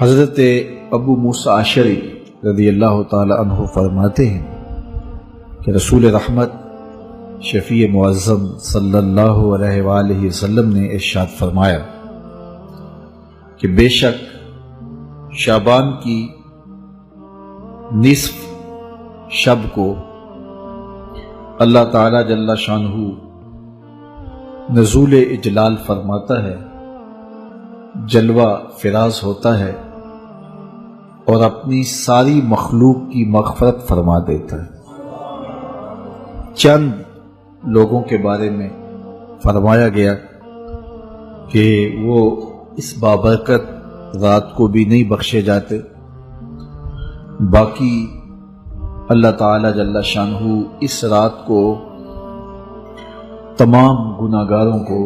حضرت ابو موسیٰ اشعری رضی اللہ تعالی عنہ فرماتے ہیں کہ رسول رحمت شفیع معظم صلی اللہ علیہ وآلہ وسلم نے ارشاد فرمایا کہ بے شک شعبان کی نصف شب کو اللہ تعالی جل شانہ نزول اجلال فرماتا ہے، جلوہ فراز ہوتا ہے اور اپنی ساری مخلوق کی مغفرت فرما دیتا ہے۔ چند لوگوں کے بارے میں فرمایا گیا کہ وہ اس بابرکت رات کو بھی نہیں بخشے جاتے، باقی اللہ تعالی جل شانہ اس رات کو تمام گناہگاروں کو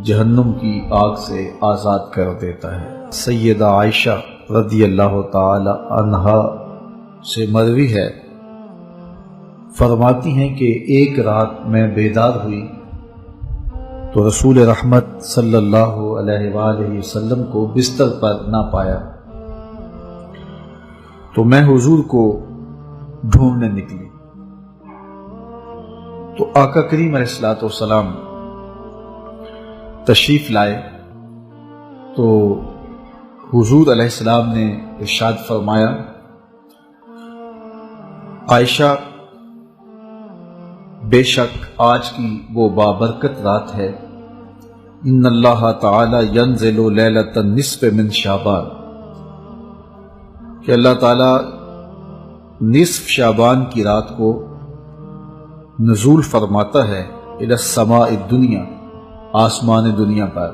جہنم کی آگ سے آزاد کر دیتا ہے۔ سیدہ عائشہ رضی اللہ تعالی عنہا سے مروی ہے، فرماتی ہیں کہ ایک رات میں بیدار ہوئی تو رسول رحمت صلی اللہ علیہ وآلہ وسلم کو بستر پر نہ پایا، تو میں حضور کو ڈھونڈنے نکلی تو آقا کریم علیہ السلام تشریف لائے تو حضور علیہ السلام نے ارشاد فرمایا، عائشہ بے شک آج کی وہ بابرکت رات ہے، ان اللہ تعالی ینزل لیلۃ النصف من شعبان، کہ اللہ تعالی نصف شعبان کی رات کو نزول فرماتا ہے الی السماء الدنیا، آسمان دنیا پر،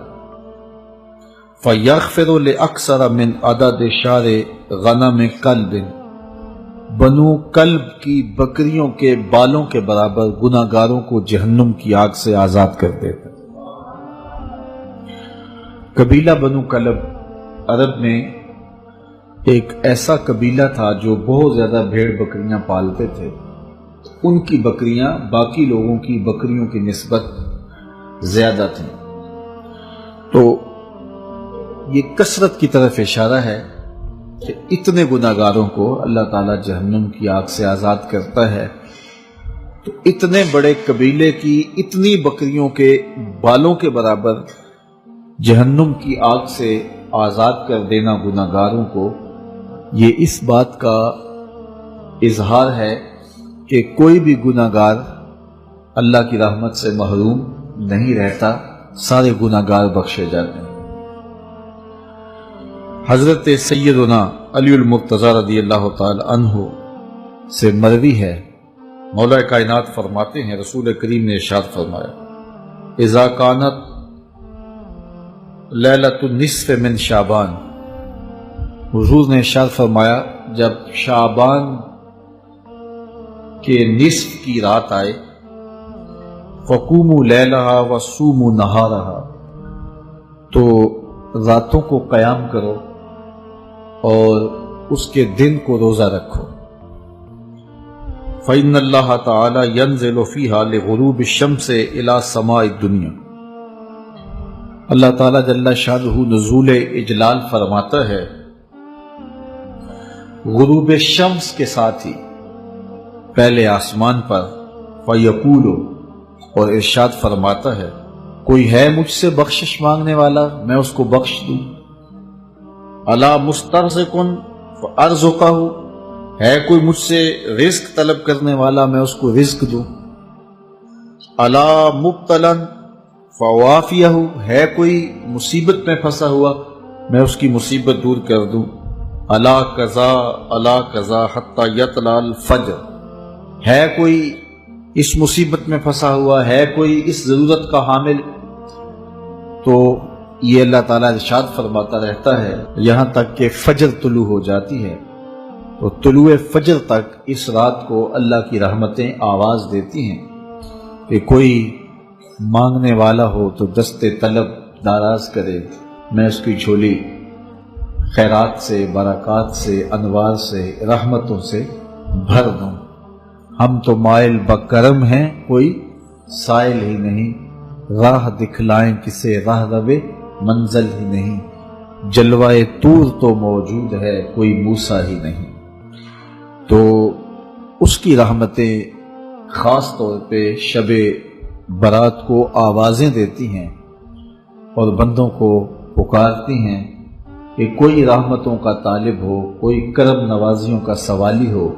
فَيَغْفِرُ لِأَكْثَرَ مِنْ عَدَدِ شَعْرِ غَنَمِ كَلْبٍ، بنو کلب کی بکریوں کے بالوں کے برابر گناہگاروں کو جہنم کی آگ سے آزاد کر دیتا۔ قبیلہ بنو کلب عرب میں ایک ایسا قبیلہ تھا جو بہت زیادہ بھیڑ بکریاں پالتے تھے، ان کی بکریاں باقی لوگوں کی بکریوں کی نسبت زیادہ تھیں، تو یہ کثرت کی طرف اشارہ ہے کہ اتنے گناہگاروں کو اللہ تعالیٰ جہنم کی آگ سے آزاد کرتا ہے، تو اتنے بڑے قبیلے کی اتنی بکریوں کے بالوں کے برابر جہنم کی آگ سے آزاد کر دینا گناہگاروں کو، یہ اس بات کا اظہار ہے کہ کوئی بھی گناہگار اللہ کی رحمت سے محروم نہیں رہتا، سارے گناہگار بخشے جاتے ہیں۔ حضرت سیدنا علی المرتضی رضی اللہ تعالی عنہ سے مروی ہے، مولا کائنات فرماتے ہیں رسول کریم نے ارشاد فرمایا، اذا کانت لیلۃ النصف من شعبان، حضور نے ارشاد فرمایا جب شعبان کے نصف کی رات آئے، فَقُومُوا لَيْلَهَا وَصُومُوا نَهَارَهَا، تو راتوں کو قیام کرو اور اس کے دن کو روزہ رکھو، فَإِنَّ اللَّهَ تَعَالَى يَنزِلُ فِيهَا لِغُرُوبِ الشَّمْسِ إِلَى سَمَاءِ الدُّنْيَا، اللہ تعالیٰ جل شانہ نزول اجلال فرماتا ہے غروب شمس کے ساتھ ہی پہلے آسمان پر، فَيَقُولُ، اور ارشاد فرماتا ہے کوئی ہے مجھ سے بخشش مانگنے والا میں اس کو بخش دوں، الا مسترزقن فارزقہ، ہے کوئی مجھ سے رزق طلب کرنے والا میں اس کو رزق دوں، الا مبتلا فوافیہ، ہے کوئی مصیبت میں پھنسا ہوا میں اس کی مصیبت دور کر دوں، الا قضا حتی یطلع الفجر، ہے کوئی اس مصیبت میں پھنسا ہوا، ہے کوئی اس ضرورت کا حامل، تو یہ اللہ تعالیٰ ارشاد فرماتا رہتا ہے یہاں تک کہ فجر طلوع ہو جاتی ہے، تو طلوع فجر تک اس رات کو اللہ کی رحمتیں آواز دیتی ہیں کہ کوئی مانگنے والا ہو تو دست طلب دراز کرے، میں اس کی جھولی خیرات سے، برکات سے، انوار سے، رحمتوں سے بھر دوں، ہم تو مائل بکرم ہیں کوئی سائل ہی نہیں، راہ دکھلائیں کسے راہ روے منزل ہی نہیں، جلوائے طور تو موجود ہے کوئی موسیٰ ہی نہیں۔ تو اس کی رحمتیں خاص طور پہ شب برات کو آوازیں دیتی ہیں اور بندوں کو پکارتی ہیں کہ کوئی رحمتوں کا طالب ہو، کوئی کرم نوازیوں کا سوالی ہو،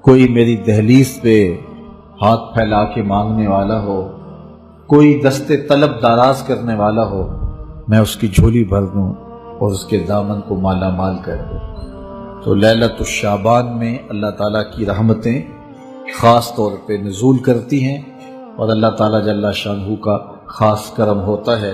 کوئی میری دہلیز پہ ہاتھ پھیلا کے مانگنے والا ہو، کوئی دستے طلب دراز کرنے والا ہو، میں اس کی جھولی بھر دوں اور اس کے دامن کو مالا مال کر دوں۔ تو لیلۃ الشعبان میں اللہ تعالیٰ کی رحمتیں خاص طور پہ نزول کرتی ہیں اور اللہ تعالیٰ جل شانہ کا خاص کرم ہوتا ہے۔